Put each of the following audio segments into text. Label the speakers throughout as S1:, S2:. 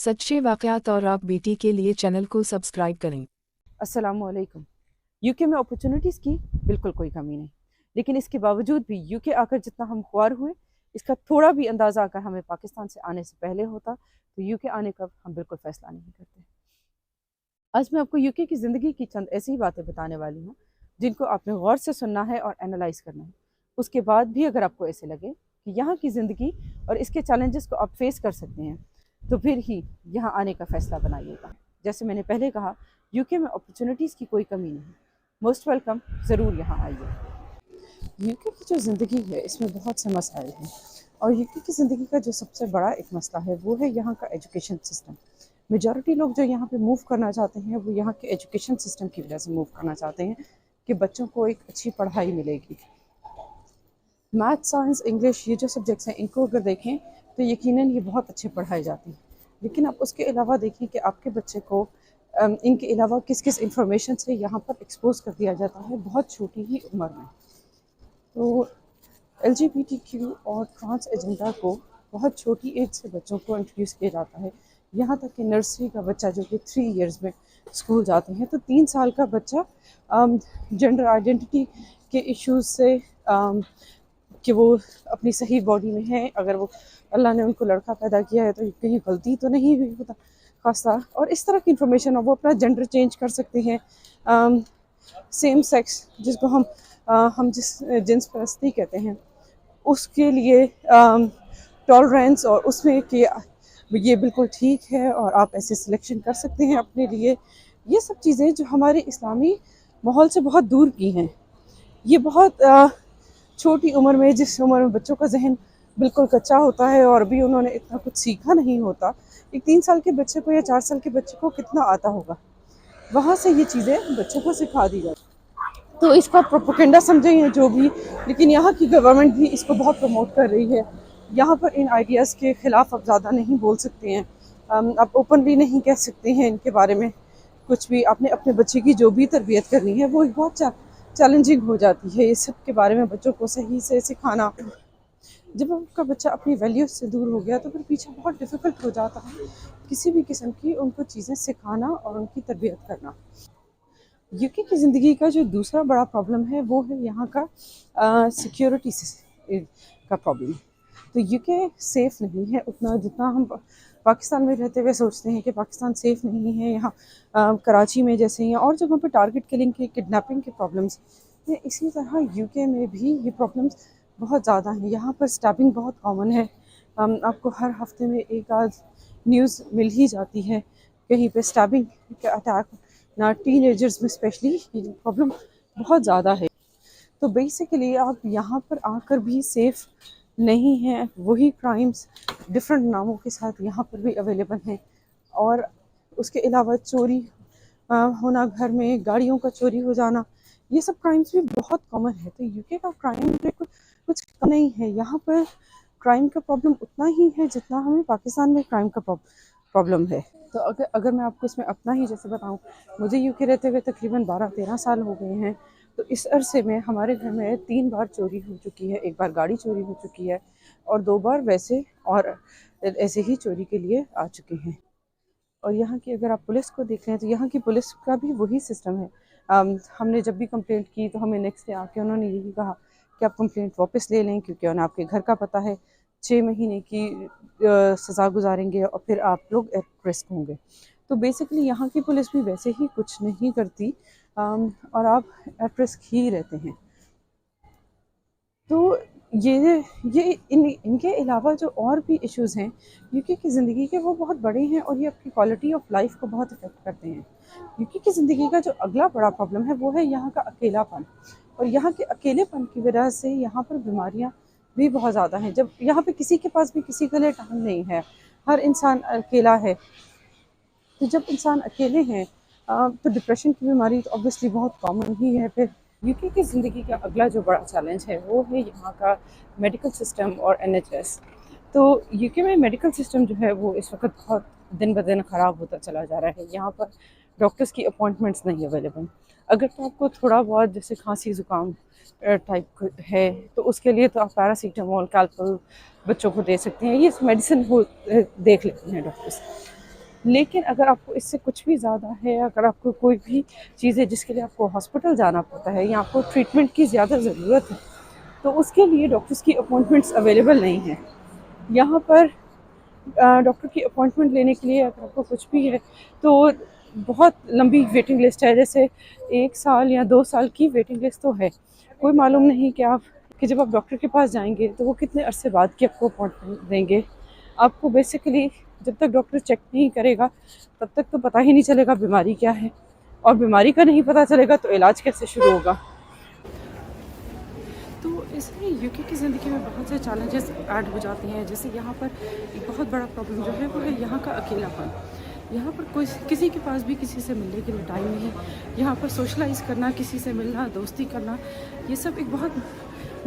S1: सच्चे वाक़यात और आप बेटी के लिए चैनल को सब्सक्राइब करें।
S2: अस्सलामुअलैकुम। यूके में अपॉर्चुनिटीज़ की बिल्कुल कोई कमी नहीं, लेकिन इसके बावजूद भी यूके आकर जितना हम ख्वार हुए, इसका थोड़ा भी अंदाज़ा अगर हमें पाकिस्तान से आने से पहले होता तो यूके आने का हम बिल्कुल फ़ैसला नहीं करते। आज मैं आपको यूके की ज़िंदगी की चंद ऐसी बातें बताने वाली हूँ जिनको आपने गौर से सुनना है और एनालाइज करना है। उसके बाद भी अगर आपको ऐसे लगे कि यहाँ की ज़िंदगी और इसके चैलेंजेस को आप फेस कर सकते हैं तो फिर ही यहाँ आने का फ़ैसला बनाइएगा। जैसे मैंने पहले कहा, यूके में अपॉर्चुनिटीज़ की कोई कमी नहीं। मोस्ट वेलकम, ज़रूर यहाँ आइए। यूके की जो ज़िंदगी है इसमें बहुत से मसाइल हैं और यूके की ज़िंदगी का जो सबसे बड़ा एक मसला है वो है यहाँ का एजुकेशन सिस्टम। मेजॉरिटी लोग जो यहाँ पे मूव करना चाहते हैं वो यहाँ के एजुकेशन सिस्टम की वजह से मूव करना चाहते हैं कि बच्चों को एक अच्छी पढ़ाई मिलेगी। मैथ, साइंस, इंग्लिश, ये जो सब्जेक्ट्स हैं इनको अगर देखें तो यकीनन ये बहुत अच्छे पढ़ाए जाते हैं, लेकिन आप उसके अलावा देखें कि आपके बच्चे को इनके अलावा किस किस इंफॉर्मेशन से यहाँ पर एक्सपोज कर दिया जाता है बहुत छोटी ही उम्र में। तो LGBTQ और ट्रांस एजेंडा को बहुत छोटी एज से बच्चों को इंट्रोड्यूस किया जाता है। यहाँ तक कि नर्सरी का बच्चा जो कि 3 इयर्स में स्कूल जाते हैं, तो 3 साल का बच्चा जेंडर आइडेंटिटी के इश्यूज से कि वो अपनी सही बॉडी में है, अगर वो अल्लाह ने उनको लड़का पैदा किया है तो कहीं गलती तो नहीं हुई होता खासा, और इस तरह की इंफॉर्मेशन हो, वो अपना जेंडर चेंज कर सकते हैं। सेम सेक्स जिसको हम जिस जिन्स परस्ती कहते हैं उसके लिए टॉलरेंस और उसमें कि ये बिल्कुल ठीक है और आप ऐसे सिलेक्शन कर सकते हैं अपने लिए, ये सब चीज़ें जो हमारे इस्लामी माहौल से बहुत दूर की हैं। ये बहुत छोटी उम्र में, जिस उम्र में बच्चों का जहन बिल्कुल कच्चा होता है और अभी उन्होंने इतना कुछ सीखा नहीं होता, एक 3 साल के बच्चे को या 4 साल के बच्चे को कितना आता होगा, वहाँ से ये चीज़ें बच्चों को सिखा दी जाती। तो इसका प्रोपेगेंडा समझें या जो भी, लेकिन यहाँ की गवर्नमेंट भी इसको बहुत प्रमोट कर रही है। यहाँ पर इन आइडियाज़ के ख़िलाफ़ आप ज़्यादा नहीं बोल सकते हैं, आप ओपनली नहीं कह सकते हैं इनके बारे में कुछ भी। आपने अपने बच्चे की जो भी तरबियत करनी है वो बहुत चैलेंजिंग हो जाती है। इस सब के बारे में बच्चों को सही से सिखाना, जब आपका बच्चा अपनी वैल्यूज से दूर हो गया तो फिर पीछे बहुत डिफ़िकल्ट हो जाता है किसी भी किस्म की उनको चीज़ें सिखाना और उनकी तरबियत करना। यूके की ज़िंदगी का जो दूसरा बड़ा प्रॉब्लम है वो है यहाँ का सिक्योरिटी का प्रॉब्लम। तो यूके सेफ़ नहीं है उतना जितना हम पाकिस्तान में रहते हुए सोचते हैं कि पाकिस्तान सेफ़ नहीं है। यहाँ कराची में जैसे या और जगहों पे टारगेट किलिंग के, किडनैपिंग के प्रॉब्लम्स हैं, इसी तरह यूके में भी ये प्रॉब्लम्स बहुत ज़्यादा हैं। यहाँ पर स्टैबिंग बहुत कॉमन है, आपको हर हफ्ते में एक आध न्यूज़ मिल ही जाती है कहीं पे स्टैबिंग के अटैक ना, टीनेजर्स में स्पेशली ये प्रॉब्लम बहुत ज़्यादा है। तो बेसिकली आप यहाँ पर आकर भी सेफ़ नहीं हैं, वही क्राइम्स डिफरेंट नामों के साथ यहाँ पर भी अवेलेबल हैं। और उसके अलावा चोरी होना, घर में गाड़ियों का चोरी हो जाना, ये सब क्राइम्स भी बहुत कॉमन है। तो यूके का क्राइम रेट कुछ कम नहीं है। यहाँ पर क्राइम का प्रॉब्लम उतना ही है जितना हमें पाकिस्तान में क्राइम का प्रॉब्लम है। तो अगर मैं आपको इसमें अपना ही जैसे बताऊँ, मुझे यूके रहते हुए तकरीबन 12-13 साल हो गए हैं। तो इस अरसे में हमारे घर में 3 बार चोरी हो चुकी है। 1 बार गाड़ी चोरी हो चुकी है और 2 बार वैसे और ऐसे ही चोरी के लिए आ चुके हैं। और यहाँ की अगर आप पुलिस को देख रहे हैं तो यहाँ की पुलिस का भी वही सिस्टम है। हमने जब भी कंप्लेंट की तो हमें नेक्स्ट डे आके उन्होंने यही कहा कि आप कंप्लेंट वापस ले लें, क्योंकि उन्हें आपके घर का पता है, 6 महीने की सज़ा गुजारेंगे और फिर आप लोग एट रिस्क होंगे। तो बेसिकली यहाँ की पुलिस भी वैसे ही कुछ नहीं करती और आप एट रिस्क ही रहते हैं। तो इनके अलावा जो और भी इश्यूज़ हैं यूके की ज़िंदगी के, वो बहुत बड़े हैं और ये आपकी क्वालिटी ऑफ लाइफ को बहुत इफ़ेक्ट करते हैं। यूके की ज़िंदगी का जो अगला बड़ा प्रॉब्लम है वो है यहाँ का अकेलापन, और यहाँ के अकेलेपन की वजह से यहाँ पर बीमारियाँ भी बहुत ज़्यादा हैं। जब यहाँ पे किसी के पास भी किसी के लिए टाइम नहीं है, हर इंसान अकेला है, तो जब इंसान अकेले हैं तो डिप्रेशन की बीमारी तो ऑब्वियसली बहुत कॉमन ही है। फिर यूके की ज़िंदगी का अगला जो बड़ा चैलेंज है वो है यहाँ का मेडिकल सिस्टम और NHS। तो यूके में मेडिकल सिस्टम जो है वो इस वक्त बहुत दिन ब दिन ख़राब होता चला जा रहा है। यहाँ पर डॉक्टर्स की अपॉइंटमेंट्स नहीं अवेलेबल। अगर तो आपको थोड़ा बहुत जैसे खांसी ज़ुकाम टाइप है तो उसके लिए तो आप पैरासीटामोल, कैल्पल बच्चों को दे सकते हैं, ये मेडिसिन हो देख लेते हैं डॉक्टर्स। लेकिन अगर आपको इससे कुछ भी ज़्यादा है, अगर आपको कोई भी चीज़ है जिसके लिए आपको हॉस्पिटल जाना पड़ता है या आपको ट्रीटमेंट की ज़्यादा ज़रूरत है, तो उसके लिए डॉक्टर्स की अपॉइंटमेंट्स अवेलेबल नहीं हैं यहाँ पर। डॉक्टर की अपॉइंटमेंट लेने के लिए अगर आपको कुछ भी है तो बहुत लंबी वेटिंग लिस्ट है, जैसे 1 साल या 2 साल की वेटिंग लिस्ट तो है। कोई मालूम नहीं कि जब आप डॉक्टर के पास जाएंगे तो वो कितने अरसे बाद की आपको अपॉइंटमेंट देंगे। आपको बेसिकली जब तक डॉक्टर चेक नहीं करेगा तब तक तो पता ही नहीं चलेगा बीमारी क्या है, और बीमारी का नहीं पता चलेगा तो इलाज कैसे शुरू होगा। तो इसमें यूके की ज़िंदगी में बहुत से चैलेंजेस ऐड हो जाते हैं। जैसे यहाँ पर एक बहुत बड़ा प्रॉब्लम जो है वो है यहाँ का अकेलापन। यहाँ पर कोई किसी के पास भी किसी से मिलने के लिए टाइम नहीं। यहाँ पर सोशलाइज़ करना, किसी से मिलना, दोस्ती करना, ये सब एक बहुत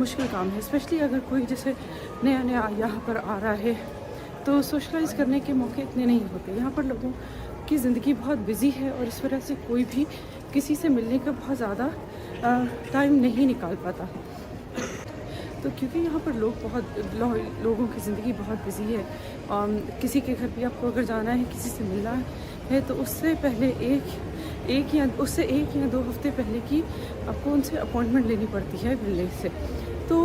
S2: मुश्किल काम है। स्पेशली अगर कोई जैसे नया नया यहाँ पर आ रहा है तो सोशलाइज़ करने के मौके इतने नहीं होते। यहाँ पर लोगों की ज़िंदगी बहुत बिजी है और इस वजह से कोई भी किसी से मिलने का बहुत ज़्यादा टाइम नहीं निकाल पाता। तो क्योंकि यहाँ पर लोगों की ज़िंदगी बहुत बिजी है, किसी के घर भी आपको अगर जाना है, किसी से मिलना है तो उससे पहले एक या 2 हफ्ते पहले की आपको उनसे अपॉइंटमेंट लेनी पड़ती है मिलने से। तो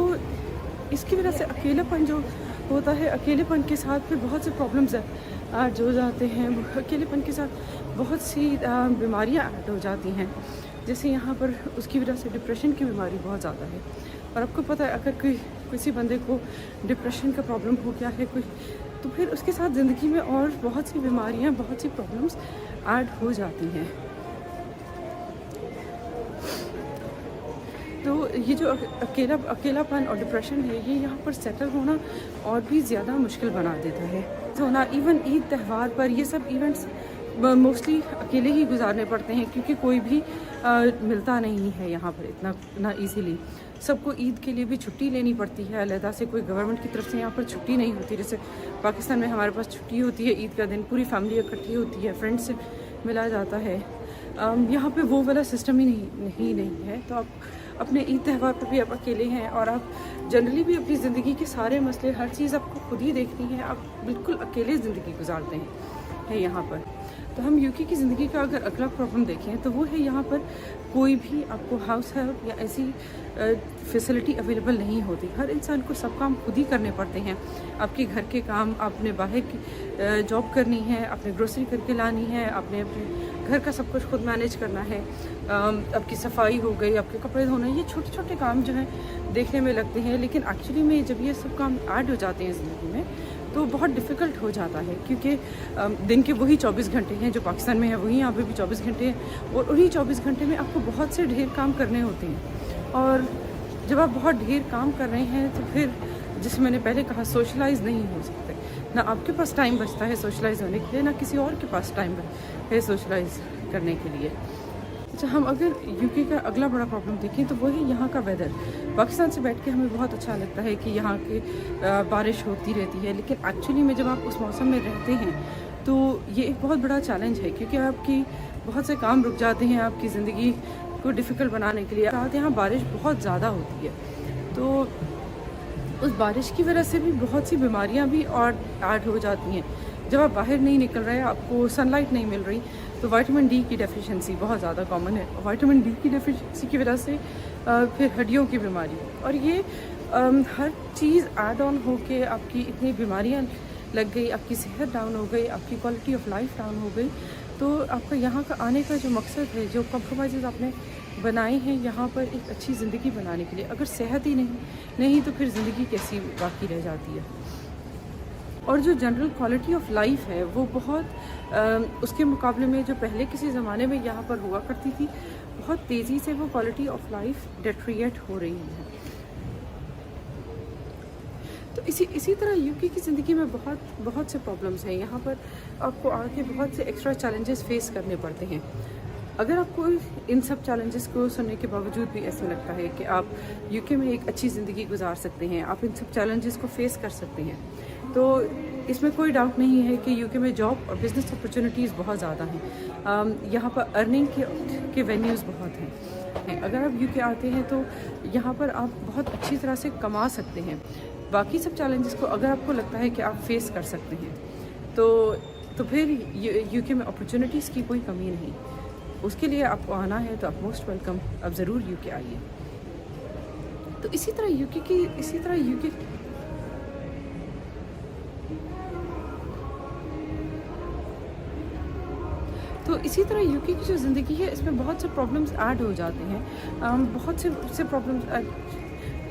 S2: इसकी वजह से अकेलापन जो होता है, अकेलेपन के साथ फिर बहुत से प्रॉब्लम्स ऐड हो जाते हैं। अकेलेपन के साथ बहुत सी बीमारियाँ ऐड हो जाती हैं। जैसे यहाँ पर उसकी वजह से डिप्रेशन की बीमारी बहुत ज़्यादा है। और आपको पता है अगर किसी बंदे को डिप्रेशन का प्रॉब्लम हो गया है तो फिर उसके साथ ज़िंदगी में और बहुत सी बीमारियाँ, बहुत सी प्रॉब्लम्स ऐड हो जाती हैं। तो ये जो अकेलापन और डिप्रेशन है, ये यहाँ पर सेटल होना और भी ज़्यादा मुश्किल बना देता है। होना इवन ईद त्यौहार पर ये सब इवेंट्स मोस्टली अकेले ही गुजारने पड़ते हैं, क्योंकि कोई भी मिलता नहीं है यहाँ पर इतना ईजीली। सबको ईद के लिए भी छुट्टी लेनी पड़ती है अलहदा से, कोई गवर्नमेंट की तरफ से यहाँ पर छुट्टी नहीं होती। जैसे पाकिस्तान में हमारे पास छुट्टी होती है ईद का दिन, पूरी फैमिली इकट्ठी होती है, फ्रेंड्स से मिला जाता है। यहाँ पे वो वाला सिस्टम ही नहीं है। तो आप अपने ईद त्यौहार पर भी आप अकेले हैं, और आप जनरली भी अपनी ज़िंदगी के सारे मसले, हर चीज़ आपको खुद ही देखनी है। आप बिल्कुल अकेले ज़िंदगी गुजारते हैं यहाँ पर। तो हम यूके की ज़िंदगी का अगर अगला प्रॉब्लम देखें तो वो है यहाँ पर कोई भी आपको हाउस हेल्प या ऐसी फैसिलिटी अवेलेबल नहीं होती। हर इंसान को सब काम खुद ही करने पड़ते हैं। आपके घर के काम, आपने बाहर की जॉब करनी है, आपने ग्रोसरी करके लानी है, आपने अपने घर का सब कुछ खुद मैनेज करना है, आपकी सफाई हो गई, आपके कपड़े धोना, ये छोटे छोटे काम जो हैं देखने में लगते हैं, लेकिन एक्चुअली में जब ये सब काम ऐड हो जाते हैं ज़िंदगी में तो बहुत डिफ़िकल्ट हो जाता है। क्योंकि दिन के वही 24 घंटे हैं जो पाकिस्तान में है, वही यहाँ पे भी 24 घंटे हैं, और उन्हीं 24 घंटे में आपको बहुत से ढेर काम करने होते हैं। और जब आप बहुत ढेर काम कर रहे हैं तो फिर जैसे मैंने पहले कहा, सोशलाइज़ नहीं हो सकते। ना आपके पास टाइम बचता है सोशलाइज़ होने के लिए, ना किसी और के पास टाइम है सोशलाइज़ करने के लिए। अच्छा, हम अगर यूके का अगला बड़ा प्रॉब्लम देखें तो वो है यहाँ का वेदर। पाकिस्तान से बैठ के हमें बहुत अच्छा लगता है कि यहाँ की बारिश होती रहती है, लेकिन एक्चुअली में जब आप उस मौसम में रहते हैं तो ये एक बहुत बड़ा चैलेंज है, क्योंकि आपकी बहुत से काम रुक जाते हैं आपकी ज़िंदगी को डिफ़िकल्ट बनाने के लिए। रात यहाँ बारिश बहुत ज़्यादा होती है, तो उस बारिश की वजह से भी बहुत सी बीमारियाँ भी और ऐड हो जाती हैं। जब आप बाहर नहीं निकल रहे, आपको सनलाइट नहीं मिल रही, तो विटामिन डी की डेफिशिएंसी बहुत ज़्यादा कॉमन है। विटामिन डी की डेफिशिएंसी की वजह से फिर हड्डियों की बीमारी, और ये हर चीज़ ऐड ऑन होके आपकी इतनी बीमारियां लग गई, आपकी सेहत डाउन हो गई, आपकी क्वालिटी ऑफ लाइफ डाउन हो गई। तो आपका यहाँ का आने का जो मकसद है, जो कॉम्प्रोमाइज़ आपने बनाए हैं यहाँ पर एक अच्छी ज़िंदगी बनाने के लिए, अगर सेहत ही नहीं तो फिर ज़िंदगी कैसी बाकी रह जाती है। और जो जनरल क्वालिटी ऑफ लाइफ है वो बहुत उसके मुकाबले में जो पहले किसी ज़माने में यहाँ पर हुआ करती थी, बहुत तेज़ी से वो क्वालिटी ऑफ लाइफ डेट्रिएट हो रही है। तो इसी तरह यूके की ज़िंदगी में बहुत से प्रॉब्लम्स हैं। यहाँ पर आपको आगे बहुत से एक्स्ट्रा चैलेंजेस फेस करने पड़ते हैं। अगर आपको इन सब चैलेंजेस को सुनने के बावजूद भी ऐसा लगता है कि आप यूके में एक अच्छी ज़िंदगी गुजार सकते हैं, आप इन सब चैलेंजेस को फेस कर सकते हैं, तो इसमें कोई डाउट नहीं है कि यूके में जॉब और बिज़नेस अपॉर्चुनिटीज़ बहुत ज़्यादा हैं। यहाँ पर अर्निंग के वेन्यूज़ बहुत हैं। अगर आप यूके आते हैं तो यहाँ पर आप बहुत अच्छी तरह से कमा सकते हैं। बाकी सब चैलेंजेस को अगर आपको लगता है कि आप फेस कर सकते हैं, तो तो फिर यूके में अपॉर्चुनिटीज़ की कोई कमी नहीं। उसके लिए आपको आना है तो आप मोस्ट वेलकम, आप ज़रूर यूके आइए। तो इसी तरह यूके की जो ज़िंदगी है इसमें बहुत से प्रॉब्लम्स ऐड हो जाते हैं।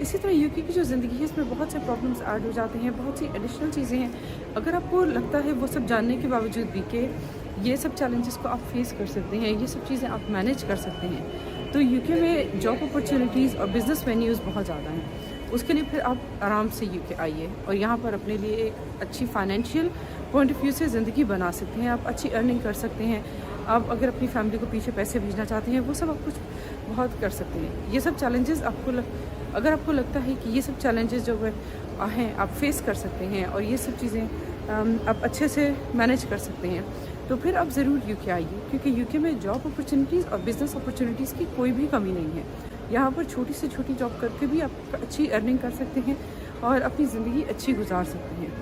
S2: इसी तरह यूके की जो ज़िंदगी है इसमें बहुत से प्रॉब्लम्स ऐड हो जाते हैं, बहुत सी एडिशनल चीज़ें हैं। अगर आपको लगता है वो सब जानने के बावजूद भी कि ये सब चैलेंजेस को आप फेस कर सकते हैं, ये सब चीज़ें आप मैनेज कर सकते हैं, तो यूके में जॉब अपॉर्चुनिटीज़ और बिज़नेस वेन्यूज़ बहुत ज़्यादा हैं। उसके लिए फिर आप आराम से यूके आइए और यहाँ पर अपने लिए एक अच्छी फाइनेंशियल पॉइंट ऑफ व्यू से ज़िंदगी बना सकते हैं। आप अच्छी अर्निंग कर सकते हैं। आप अगर अपनी फैमिली को पीछे पैसे भेजना चाहते हैं, वो सब आप कुछ बहुत कर सकते हैं। ये सब चैलेंजेस अगर आपको लगता है कि ये सब चैलेंजेस जो हैं आप फेस कर सकते हैं और ये सब चीज़ें आप अच्छे से मैनेज कर सकते हैं, तो फिर आप ज़रूर यूके आइए, क्योंकि यूके में जॉब अपॉर्चुनिटीज़ और बिज़नेस अपॉर्चुनिटीज़ की कोई भी कमी नहीं है। यहाँ पर छोटी से छोटी जॉब करके भी आप अच्छी अर्निंग कर सकते हैं और अपनी ज़िंदगी अच्छी गुजार सकते हैं।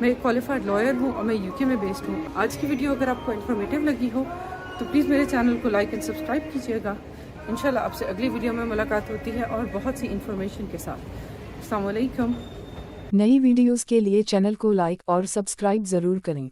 S2: मैं एक क्वालिफाइड लॉयर हूँ और मैं यूके में बेस्ड हूँ। आज की वीडियो अगर आपको इन्फॉर्मेटिव लगी हो तो प्लीज़ मेरे चैनल को लाइक एंड सब्सक्राइब कीजिएगा। इंशाल्लाह आपसे अगली वीडियो में मुलाकात होती है और बहुत सी इन्फॉर्मेशन के साथ। अस्सलाम वालेकुम।
S1: नई वीडियोस के लिए चैनल को लाइक और सब्सक्राइब ज़रूर करें।